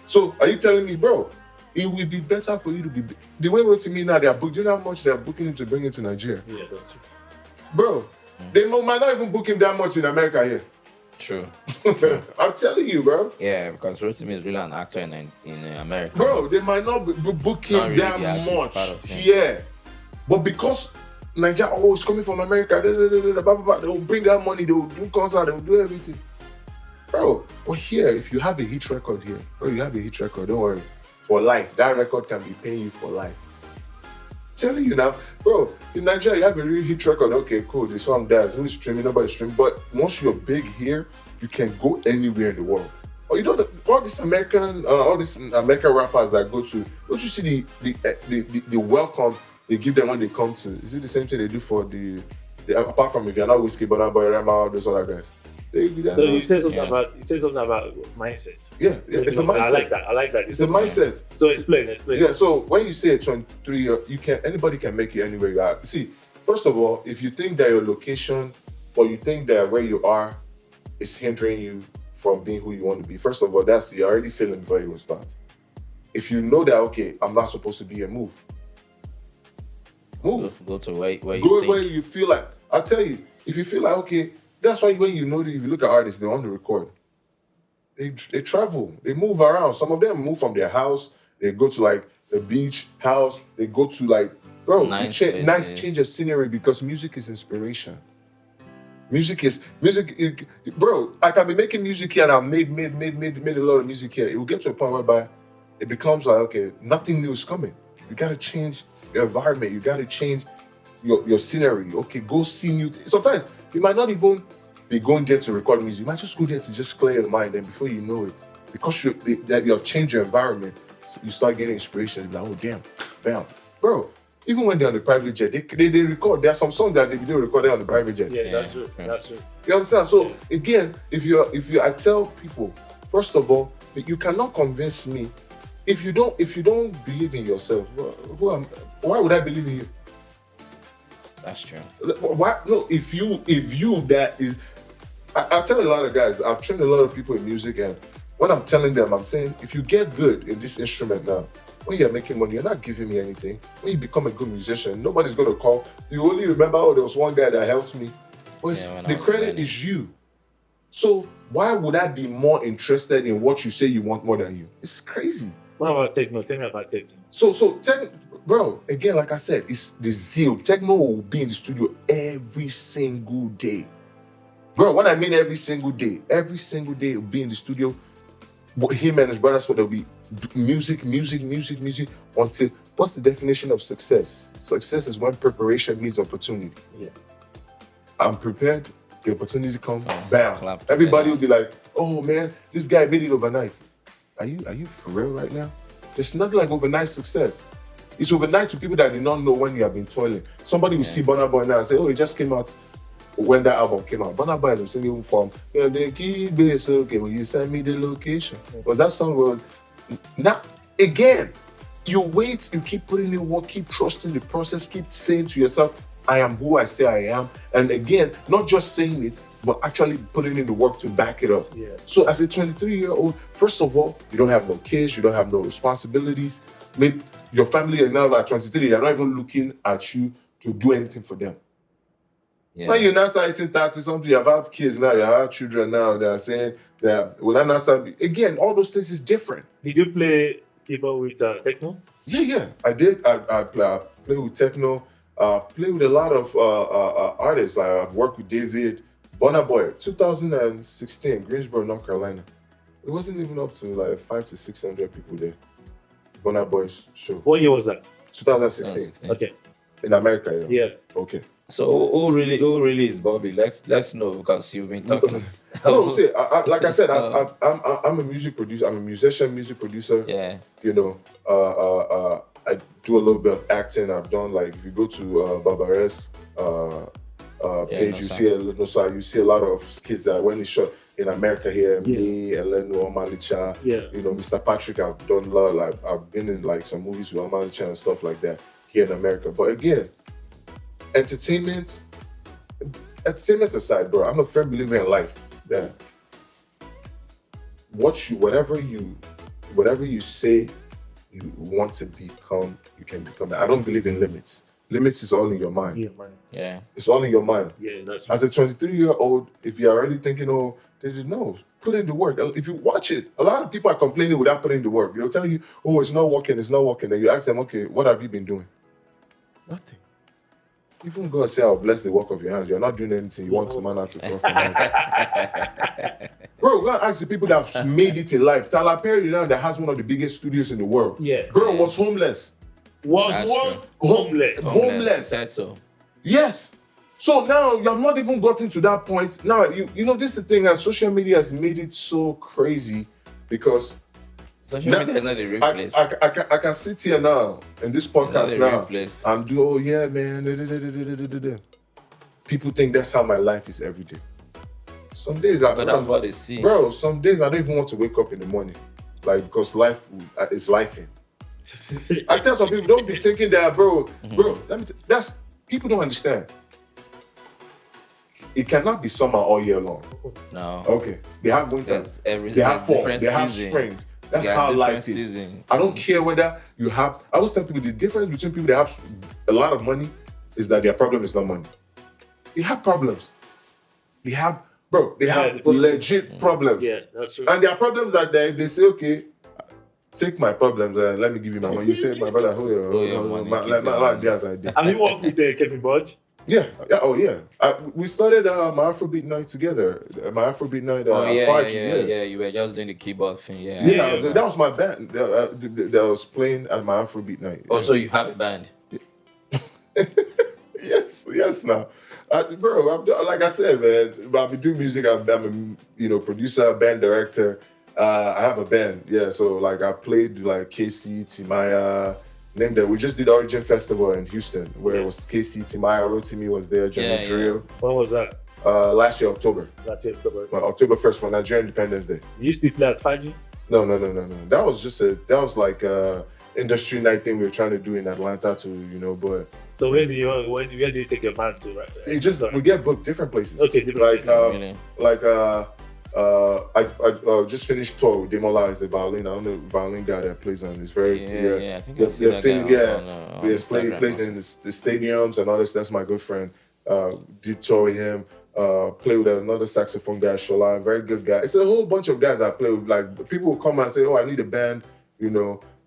So are you telling me, bro, it will be better for you to be the way Rotimi now they are booked? Do you know how much they are booking him to bring him to Nigeria?
Yeah, that's true.
Bro, they might not even book him that much in America here.
True.
I'm telling you, bro.
Yeah, because Rotimi is really an actor in America.
Bro, they might not be booking
Not really
that
the artist
much
part of him.
here. But because Nigeria, it's coming from America, blah, blah, blah, they'll bring out money, they'll do concert, they'll do everything. Bro, but here, if you have a hit record here, don't worry. For life, that record can be paying you for life. Telling you now, bro, in Nigeria, you have a real hit record, okay, cool, the song dies, who's streaming, nobody's streaming, but once you're big here, you can go anywhere in the world. Or you know, all these American rappers that go to, don't you see the welcome they give them when they come to? Is it the same thing they do for the apart from if you're not Whiskey, but Boy Rema, all those other guys?
So you said something about mindset.
Yeah, it's a mindset.
I like that.
It's a mindset.
So explain.
Yeah. So when you say 23, anybody can make it anywhere you are. See, first of all, if you think that your location or you think that where you are is hindering you from being who you want to be, first of all, you're already feeling before you will start. If you know that, okay, I'm not supposed to be here, move.
Go to where you
go
think.
where you feel like. I'll tell you, if you feel like, okay, that's why when you know that if you look at artists, they want to record. They travel, they move around. Some of them move from their house, they go to like the beach house, they go to like, bro, nice change of scenery because music is inspiration. Music, bro. I can be making music here and I've made a lot of music here. It will get to a point whereby it becomes like, okay, nothing new is coming. You gotta change your environment. You gotta change your scenery. Okay, go see new things. Sometimes you might not even be going there to record music. You might just go there to just clear your mind, and before you know it, because you have changed your environment, you start getting inspiration. Like, oh damn, bam, bro. Even when they're on the private jet, they record. There are some songs that they video recorded on the private jet.
Yeah, that's true. That's true.
You understand? So again, I tell people, first of all, you cannot convince me. If you don't believe in yourself, why would I believe in you?
That's true.
Why? No, if you that is, I tell a lot of guys, I've trained a lot of people in music, and when I'm telling them, I'm saying, if you get good in this instrument now, when you're making money, you're not giving me anything. When you become a good musician, nobody's going to call. You only remember, oh, there was one guy that helped me. But the credit is you. So why would I be more interested in what you say you want more than you? It's crazy.
What about techno? Tell me about techno.
So bro, again, like I said, it's the zeal. Techno will be in the studio every single day. Bro, when I mean every single day will be in the studio. Him and his brothers, they'll be music until, what's the definition of success? Success is when preparation meets opportunity.
Yeah.
I'm prepared, the opportunity comes, bam. Everybody will be like, oh man, this guy made it overnight. Are you for real right now? There's nothing like overnight success. It's overnight to people that did not know when you have been toiling. Somebody will see Burna Boy now and say, oh, it just came out when that album came out. Burna Boy is singing from, the key bass, okay, when you send me the location. But that song was, now, again, you wait, you keep putting in work, keep trusting the process, keep saying to yourself, I am who I say I am. And again, not just saying it, but actually putting in the work to back it up.
Yeah.
So as a 23-year-old, first of all, you don't have no kids, you don't have no responsibilities. Maybe your family are now at 23, they're not even looking at you to do anything for them. Yeah. When you're now starting 30 something, you have had kids now, you have children now, they're saying that, will I not start? Again, all those things is different.
Did you play keyboard with techno?
Yeah, I did. I play with techno, play with a lot of artists. Like I've worked with David, Burna Boy, 2016, Greensboro, North Carolina. It wasn't even up to like 500 to 600 people there. Burna Boy's show.
What year was that?
2016.
Okay.
In America,
yeah.
Okay.
So who really is Bobby? Let's know, because you've been talking.
No, see, like I said, I'm a music producer. I'm a musician, music producer.
Yeah.
You know, I do a little bit of acting. I've done, like, if you go to Barbares page, you see a lot of skits that when it's shot in America here. Me, Eleno, Omalicha, you know, Mr. Patrick. I've done a lot. Like, I've been in like some movies with Omalicha and stuff like that here in America. But again, entertainment aside, bro, I'm a firm believer in life. Yeah. Whatever you say you want to become, you can become that. I don't believe in limits. Limits is all in your mind.
Yeah.
It's all in your mind.
Yeah, that's
right. As a 23-year-old, if you're already thinking, oh, put in the work. If you watch it, a lot of people are complaining without putting in the work. They'll tell you, oh, it's not working. And you ask them, okay, what have you been doing? Nothing. Even God say, I'll bless the work of your hands. You're not doing anything. You want to man out to profit. Bro, go and ask the people that have made it in life. Tyler Perry now that has one of the biggest studios in the world.
Yeah.
Bro was homeless.
Was homeless.
Said so.
Yes. So now you have not even gotten to that point. Now, you know, this is the thing that social media has made it so crazy because
social media is not a real place.
I can sit here now in this podcast now and do, oh yeah, man. People think that's how my life is every day. Some days
But that's what they see.
Bro, some days I don't even want to wake up in the morning. Like, because life is lifing. I tell some people, don't be thinking that, bro. Bro, that's people don't understand. It cannot be summer all year long.
No.
Okay. They have winter. They have fall. They have spring. That's how life is. I don't care whether you have. I always tell people the difference between people that have a lot of money is that their problem is not money. They have problems. They have legit problems.
Yeah, that's true.
And there are problems that they say, okay, take my problems and let me give you my money. You say, my brother, hold your money.
Have you worked with Kevin Budge?
Yeah. Oh, yeah. We started my Afrobeat night together. My Afrobeat night.
Yeah. You were just doing the keyboard thing.
Yeah. That was my band that was playing at my Afrobeat night.
Oh, so you have a band?
Yes. Now, bro. Like I said, man. I've been doing music. I'm a producer, band director. I have a band. Yeah. So like I played like KC, Timaya. Named that. We just did Origin Festival in Houston, where it was KC, Timaya, Rotimi was there, Jenna Drill.
When was that?
Last year, October. October 1st for Nigerian Independence Day.
You used to play at Faji?
No. That was like a industry night thing we were trying to do in Atlanta but.
So where do you take your band to? Right?
We get booked different places.
Okay, different places.
I just finished tour with Demola as a violin. I don't know violin guy that plays on this very
I think I've seen that guy on
plays in the stadiums and all this. That's my good friend. Did tour with him. Play with another saxophone guy, Shola, very good guy. It's a whole bunch of guys I play with. Like people will come and say, "Oh, I need a band."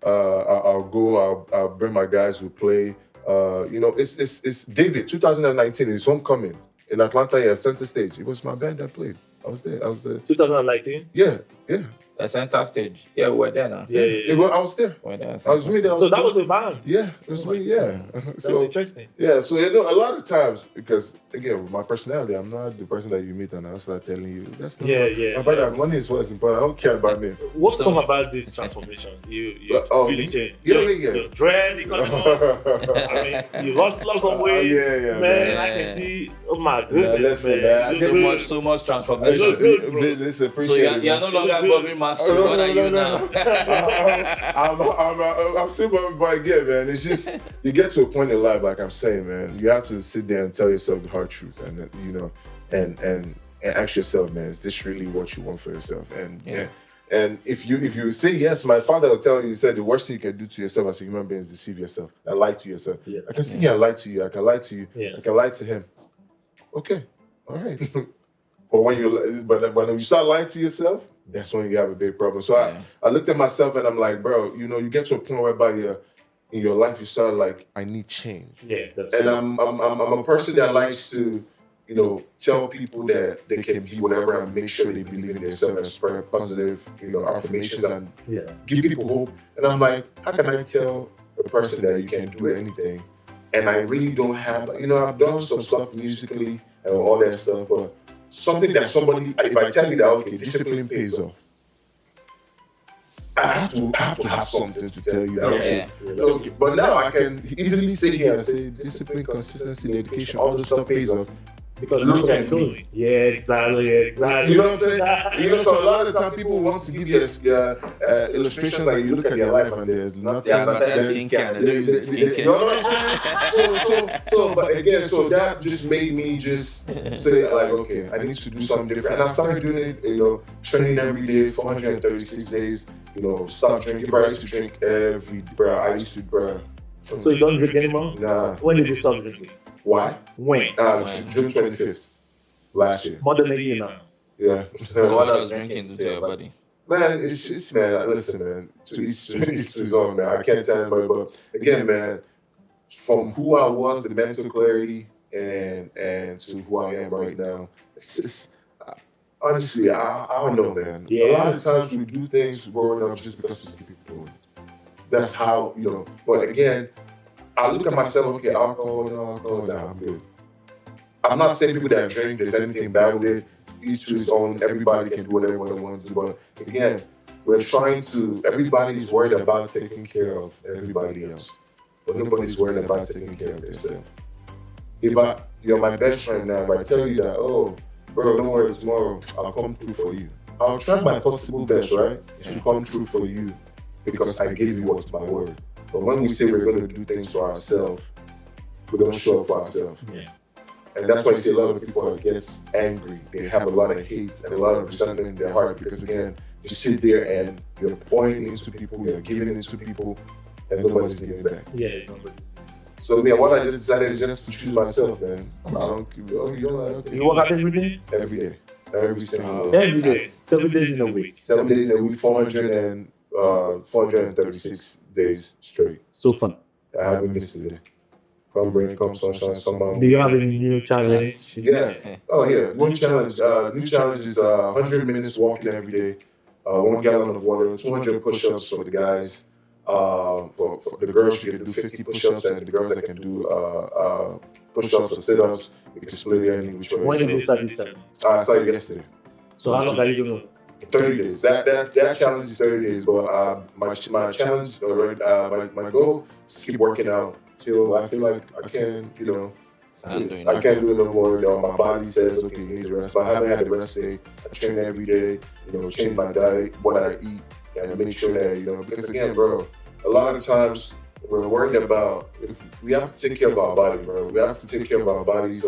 I'll go. I'll bring my guys who play. It's David. 2019 is homecoming in Atlanta. Center stage. It was my band that played. I was there.
2019?
Yeah.
The center stage. Yeah, we were there now.
Yeah. I was there. I was really there.
So that was a band?
Yeah, it was me, yeah.
That's interesting.
Yeah, so a lot of times, because again, with my personality, I'm not the person that you meet and I'll start telling you, that's not my brother, money is what's important. I don't care about me.
What's come about this transformation? You really changed.
Yeah.
Dread, you got I mean, you lost lots of weight. Man, I can see, oh my goodness, man.
So much transformation.
Listen, appreciate it.
You're no longer Bobby Master. What are you now?
I'm still, but again, man, it's just you get to a point in life, like I'm saying, man, you have to sit there and tell yourself the hard truth, and and ask yourself, man, is this really what you want for yourself? And if you say yes, my father will tell you, he said the worst thing you can do to yourself as a human being is deceive yourself and lie to yourself. I can sit here and lie to you. I can lie to you. I can lie to him. Okay, all right. But when you start lying to yourself, that's when you have a big problem. So I looked at myself and I'm like, bro, you get to a point whereby in your life you start like, I need change.
Yeah, that's
and I'm a person that likes to, tell people that they can be whatever and make sure they believe in themselves and spread positive, affirmations and give people hope. And I'm like, how can I tell a person that you can do anything? And I really don't have, I've done some stuff musically and all that stuff, but something that somebody, if I tell you that, okay, discipline pays off, I have to have something to tell you that, okay. But now I can easily sit here and say discipline, consistency, dedication, all this stuff pays off.
Because look at doing. Yeah, exactly.
You know what I'm saying? So a lot of the time people want to give you illustrations and you look at their life and there's nothing.
Yeah, but that's skincare.
You know what I'm saying? So, but again, so that just made me just say like, okay, I need to do something different. And I started doing it, training every day, 436 days, start drinking. Bro, I used to drink
So you don't drink anymore?
Nah.
When did you stop drinking?
Why?
When?
June 25th. Last year.
More than a year now.
Yeah.
So what does drinking do to your body?
Man, it's man, listen, man, to each to his own, man. I can't tell anybody, but again, man, from who I was, the mental clarity, and to who I am right now, it's just, honestly, I don't know, man.
Yeah.
A lot of times we do things growing up just because we see people doing it. That's how, but again, I look at myself, okay, alcohol, nah, I'm good. I'm not saying people that drink, there's anything bad with it. Each to his own, everybody can do whatever they want to do. But again, everybody's worried about taking care of everybody else. But nobody's worried about taking care of themselves. If you're my best friend now, if I tell you that, bro, don't worry, tomorrow I'll come through for you. I'll try my possible best, right, to come through for you because I gave you what's my word. But when we say we're going to do things for ourselves, we don't show up for ourselves.
Yeah.
And that's why you see a lot of people get angry. They have a lot of hate and a lot of resentment in their heart because, again, you sit there and you're pouring into people, you're giving into people, and nobody's giving back.
Yeah.
So, what I just decided is just to choose myself, man. I don't keep, okay.
You work out every day?
Every day. Every single day.
Every day. 7 days in a week.
7 days in a week, 436 days straight.
So fun.
I haven't missed a day. Come rain, come sunshine, summer.
Do you have any new challenge?
Yeah. Oh, yeah. New challenge. New challenge is 100 minutes walking every day, 1 gallon of water, 200 push-ups for the guys. For the girls, you can do 50 push-ups, and the girls that can do push-ups or sit-ups, you can split it any which way.
When did you start this challenge?
I started yesterday.
So how long are you doing?
30 days. That challenge is 30 days, but my challenge, my goal is to keep working out till I feel like I can, I can't do no more. My body says, okay, you need to rest. But I haven't had a rest day. I train every day, change my diet, what I eat, and make sure that, because again, bro, a lot of times we're worried about, we have to take care of our body, bro. We have to take care of our bodies.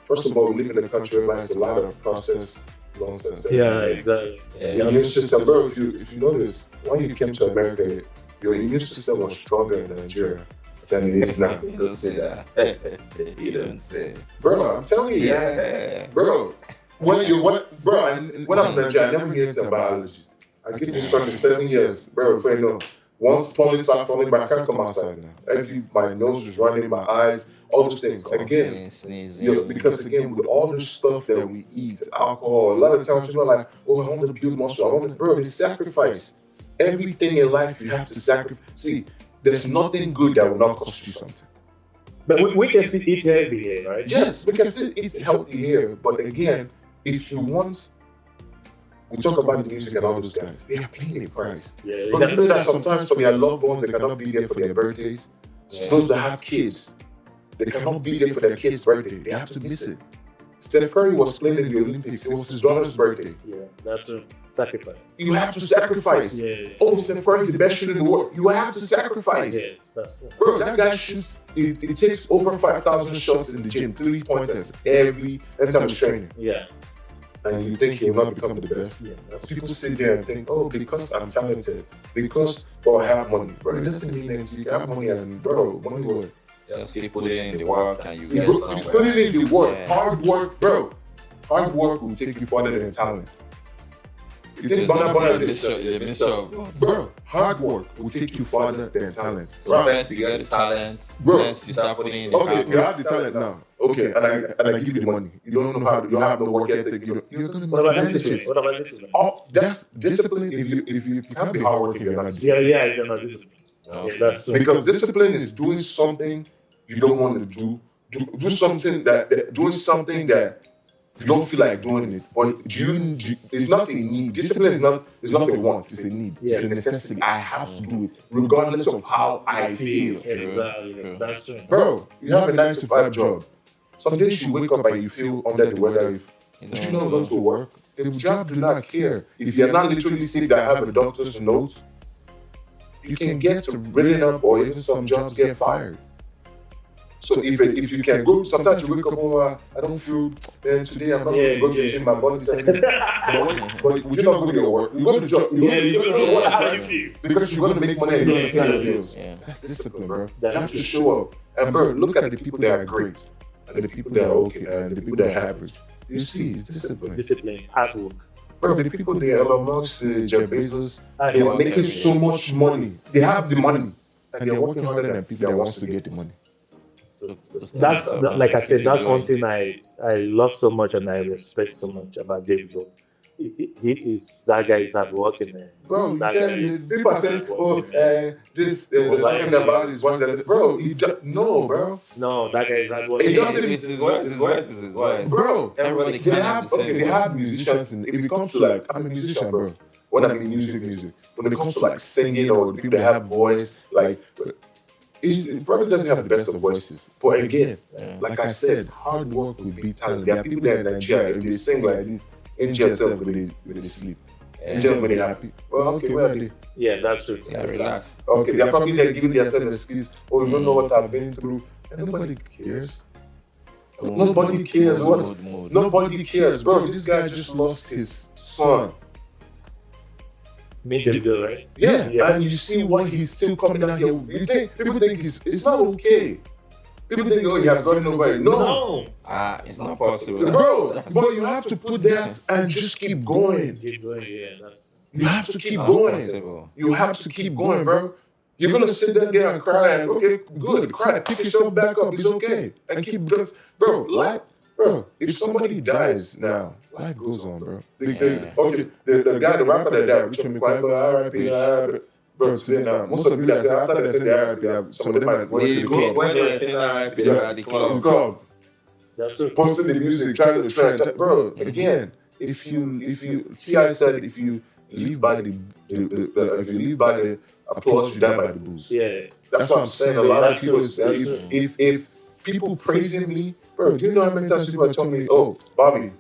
First of all, we live in a country where there's a lot of processed nonsense.
Yeah, exactly.
Your immune system, bro, if you notice, when you came to America, your immune system was stronger in Nigeria than it is now.
You don't say that. You don't say.
Bro, I'm telling you.
Yeah.
Bro, when I was in Nigeria, I never get into biology. I get this for 7 years, bro. Before you know, once pollen starts falling back, I can't come outside now. My nose is running, my eyes, all those things. Again, because again, with all the stuff that we eat, alcohol, a lot of times people are like, oh, I want to build muscle. Bro, it's sacrifice. Everything in life you have to sacrifice. See, there's nothing good that will not cost you something.
But we can still eat healthy here, right?
Yes, we can still eat healthy here. But again, if you want, we talk about the music and all those guys, they are paying a price.
Yeah,
But you know that sometimes for their loved ones, they cannot be there for their birthdays.
Yeah.
Those that have kids, they cannot be there for their kid's birthday. They have to miss it. Steph Curry was playing in the Olympics. It was his daughter's birthday.
Yeah, that's a sacrifice.
You have to sacrifice.
Yeah.
Oh, Steph Curry is the best shooter in the world. You have to sacrifice.
Yes, that's true.
Bro, that guy shoots, it takes over 5,000 shots in the gym, 3-pointers, every time he's training.
Yeah.
And you think he'll not become the best.
Yeah, that's
People sit there and think, oh, because I'm talented, because I have money. Bro, it doesn't mean that you have money and, bro, money what?
Just keep putting in the work and you
You
get
put
somewhere.
it in the work.
Yeah.
Hard work, bro. Hard work will take you further than talent. You think
It's
Burna
the
Boy
mixture of
bro, hard work will take you farther than talent.
So first you get the talent,
Bro.
next you start putting in the
Okay,
hard
you
work.
have the talent now. Okay, and I give you the money. You don't know how to, you don't have no work ethic. You're gonna
What about
mismanage
discipline?
it.
What about discipline?
Oh, that's discipline. If you can't be hardworking, you're not disciplined.
Yeah, you're not disciplined.
Okay.
Yeah, that's true.
Because discipline is doing something you don't want to do. Do something that you don't feel like doing it. But it's not a need. Discipline is not a want. It's a need.
Yeah.
It's a necessity. I have to do it, regardless of how I feel.
Exactly. That's true.
Bro, you have a 9-to-5 job. Some days you wake up and you feel under the weather. Did you not go to work? The job do not care. If you're not literally sick that have a doctor's note, you can get to written up, or even some jobs get fired. So if you can go, sometimes you wake up, oh, I don't feel, man, today I'm not going to go to the gym, my body's like this. But would you not go to your work? You go to job, you go to work.
How you feel?
Because you're going to make money and you're going to pay your bills.
Yeah.
That's discipline, bro.
That's
You have to show up. And bro, look at the people that are great, and the people that are okay, and the people that are average. You see, it's discipline.
Discipline, hard work.
Bro, the people there, Elon Musk, Jeff Bezos,
I
they're
know.
making so much money. They have the money, and they're working harder than people that wants to get the money.
That's like I said. That's one thing I love so much and I respect so much about David. He is that guy is hard working, man.
Bro,
That guy is
people are saying, oh, talking about his wife. Bro, no, bro.
No, that guy is hard
He
working.
doesn't-
If it's his voice, his voice is his voice.
Bro,
Everybody
they
can't
have
have the same
they have
voice.
musicians. And if it comes to like, I'm a musician, bro. When I mean music. When it comes to like singing or the people that have voice, like he probably doesn't have the best of voices. But again, like I said, hard work will beat talent. There are people there in Nigeria, if they sing like this, angel yourself when they sleep. Angel when they happy. Well, okay, where are they?
Yeah, that's true.
Yeah, relax.
Okay, they're probably there giving themselves excuse. Oh, you don't know what I've been through. And nobody cares. Nobody cares. Nobody cares, bro. This guy just lost his son.
Made them go, right?
Yeah, and you see why he's still coming out here. People think it's not okay. People think, oh, he has gotten over it. No.
It's not possible.
Bro, but you have to put that and just keep going.
Keep going, yeah.
You have to keep going. You have to keep going, bro. You're gonna sit there and cry and okay, good, cry, pick yourself back up, it's okay. And keep because if somebody dies now, life goes on, bro. The guy, the rapper that died, Richard McQuarrie, R.I.P. Bro, today now, most of the people that say after they say the R.I.P., some of them might went to the club.
When they say R.I.P., they're at the club.
That's true.
Posting the music, trying to trend. Bro, again, if you T.I. said if you live by the applause, you die by the booze.
Yeah.
That's what I'm saying. A lot of people if people praising me, bro, do you know how many times people are telling me, oh, Bobby,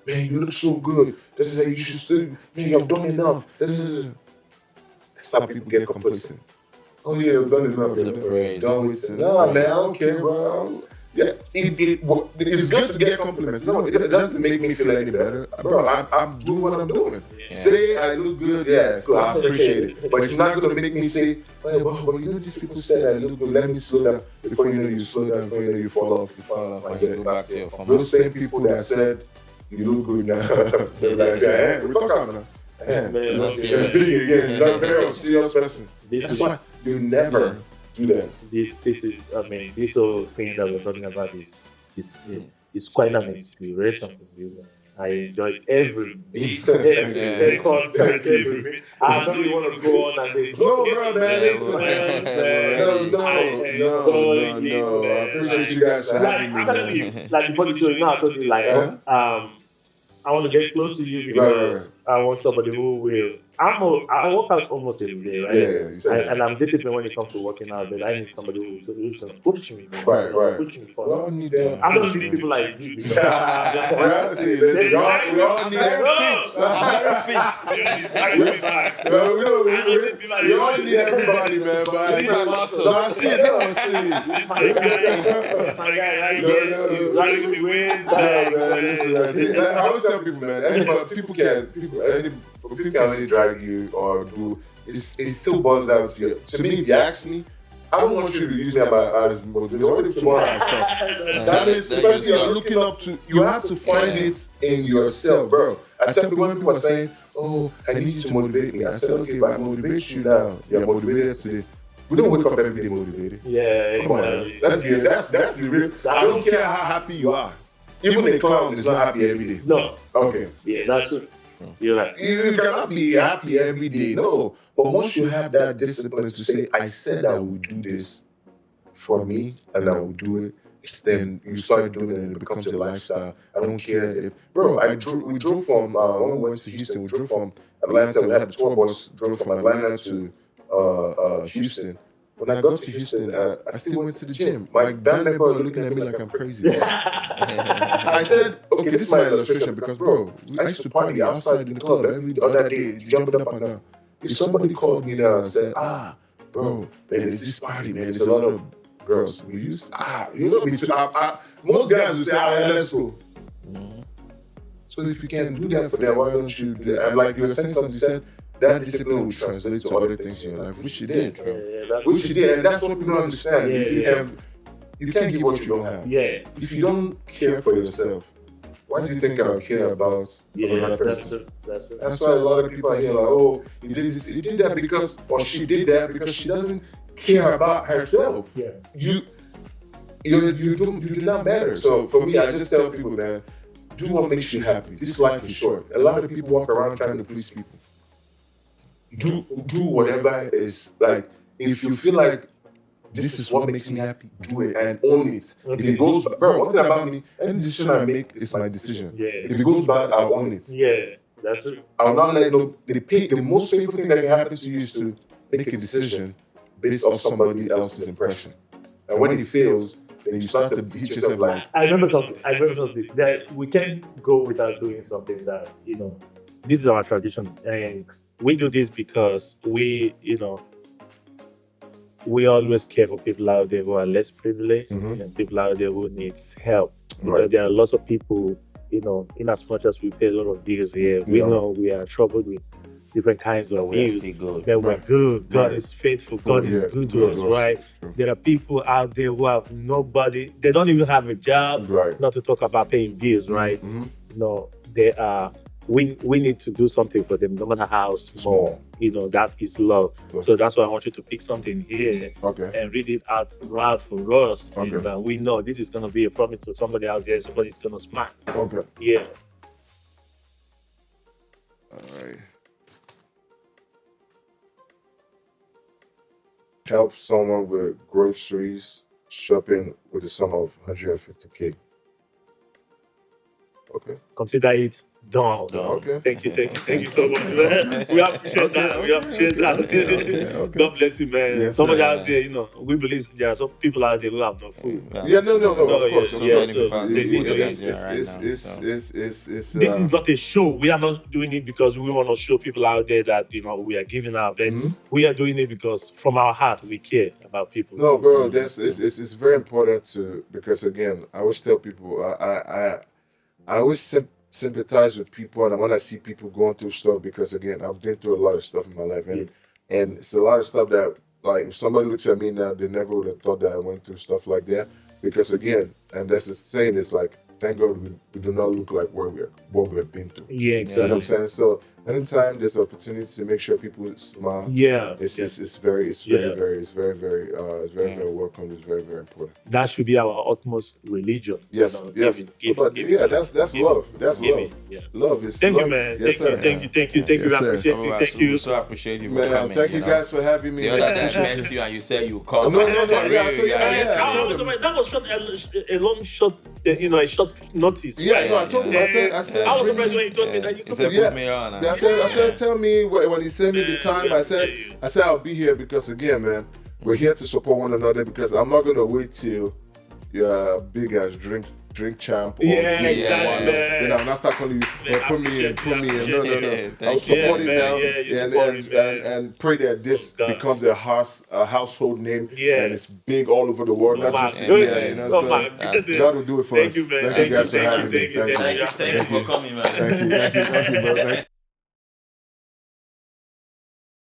man, you look so good. You should still, man, you've done enough. That's how people get complacent. Oh yeah, we've done enough. Done with it. Nah, man, I don't care, bro. Yeah, it's good to get compliments. No, it doesn't make me feel any better. Bro, I'm doing what I'm doing. Yeah. Say I look good, yeah, it's cool, I appreciate it. But it's not going to make me say, hey, well, you know these people said I look good, let me slow down. Before you know you slow down, before you know you fall off.
And you go back to your former.
Those same people that said, you look good now. They're like, hey, we're talking now.
Not serious.
Again, you're a very serious person.
That's
why you never do that.
This is, this whole thing that we're talking about is quite an inspiration for you. I enjoyed every beat, every second, every minute. I don't even want to go on and say,
no, bro, no. I appreciate you guys for having me.
I'm telling you, like before the show, I told you, like, I want to get close to you because I want somebody who will. I work out almost every day, right? Yeah, and I'm disciplined when it comes to working out, but I need somebody who's going to push me. Push me forward. I don't need people like you.
We all need We all need everybody, man.
This my guy right here. He's running me ways back.
I always tell people, man, people can really drag you or do. It still boils down to you. To me, if you ask me, I don't want you to use me as motivation. That is the person you're looking up to. You have to find it in yourself, bro. I tell people when people are saying, "Oh, I need you to motivate me," I said, "Okay, if I motivate you now, you're motivated today." We don't wake up every day motivated.
Yeah,
come on, that's the real. I don't care how happy you are. Even a clown is not happy every day.
No.
Okay.
Yeah, that's it. You're right.
You cannot be happy every day. No. But once you have that discipline to say, I said I would do this for me and I will do it, then you start doing it and it becomes your lifestyle. I don't care if, bro, we drove from, when we went to Houston, we drove from Atlanta, we had a tour bus, drove from Atlanta to Houston. When I got to Houston, I still went to the gym. My band member were looking at me like I'm crazy. I said, okay, this is my illustration because, bro, I used to party outside in the club every other day, jumping up and down. If somebody called me now and said, bro, man, it's this party, man, it's a lot of girls. We use, you know me too. Most guys will say, let's go. So if you can do that for them, why don't you do that? And like you were saying something, you said, that discipline will translate to other things in your life, which you did. And that's what people don't understand. You can't give what you don't have.
Yes.
If you don't care for yourself, why do you think I'll care about another person? That's why a lot of people are here like, oh, he did this, he did that because, or she did that because she doesn't care about herself.
Yeah.
You do not matter. So for me, I just tell people, man, do what makes you happy. This life is short. A lot of people walk around trying to please people. Do whatever is like. If you feel like this is what makes me happy, do it and own it. If it goes, bro, one thing about me, any decision I make is my decision.
Yeah.
If it goes bad, I'll own it.
Yeah, that's it.
I'll not let the most painful thing that can happen to you is to make a decision based off somebody else's impression. And when it fails, then you start to hit yourself like,
I remember something. That we can't go without doing something that, this is our tradition. And we do this because we always care for people out there who are less privileged and people out there who needs help. Because there are lots of people, in as much as we pay a lot of bills here, we know we are troubled with different kinds of bills. That we're good. God is faithful. God is good to us, right? There are people out there who have nobody. They don't even have a job. Not to talk about paying bills, right? They are. We need to do something for them, no matter how small. That is love. So that's why I want you to pick something here and read it out loud for us. And we know this is going to be a promise to somebody out there. Somebody's going to smile. Yeah.
All right. Help someone with groceries shopping with a sum of 150K. Okay.
Consider it done.
Okay.
Thank you so much, man. We appreciate that. God bless you, man.
Yes,
Somebody
sir.
out there, we believe there are some people out there who have no food.
Yeah, no, of course.
They need to eat. This is not a show. We are not doing it because we want to show people out there that we are giving out. And we are doing it because from our heart we care about people.
No, bro, it's very important because again, I always tell people I always sympathize with people, and when I see people going through stuff, because again, I've been through a lot of stuff in my life, and it's a lot of stuff that, like, if somebody looks at me now, they never would have thought that I went through stuff like that. Because again, and that's the saying, is like, thank God we do not look like what we've been through.
Yeah, exactly.
You know what I'm saying? So anytime there's opportunity to make sure people smile, it's very welcome. It's very, very important.
That should be our utmost religion.
Yes. That's love. That's love. Love is.
Thank
love.
you, man.
Yes,
Thank you. I appreciate you. Thank you.
So appreciate you for
Man,
coming.
thank you guys for having me.
The other day I met you and you said you come.
No. I told you.
That was a long shot. A short notice.
Yeah, no, I told him. I said.
I was surprised when he told me that you
He said, put me on.
I said, tell me when he sent me the time. I said I'll be here because again, man, we're here to support one another. Because I'm not gonna wait till you're big as drink champ. Or
exactly.
Then I'm not start calling you. Put me in. No. I'll support it now and pray that this becomes a household name and it's big all over the world. Not just God will do it for us.
Thank you, man.
Thank you guys for having me.
Thank you for coming, man.
Thank you, bro.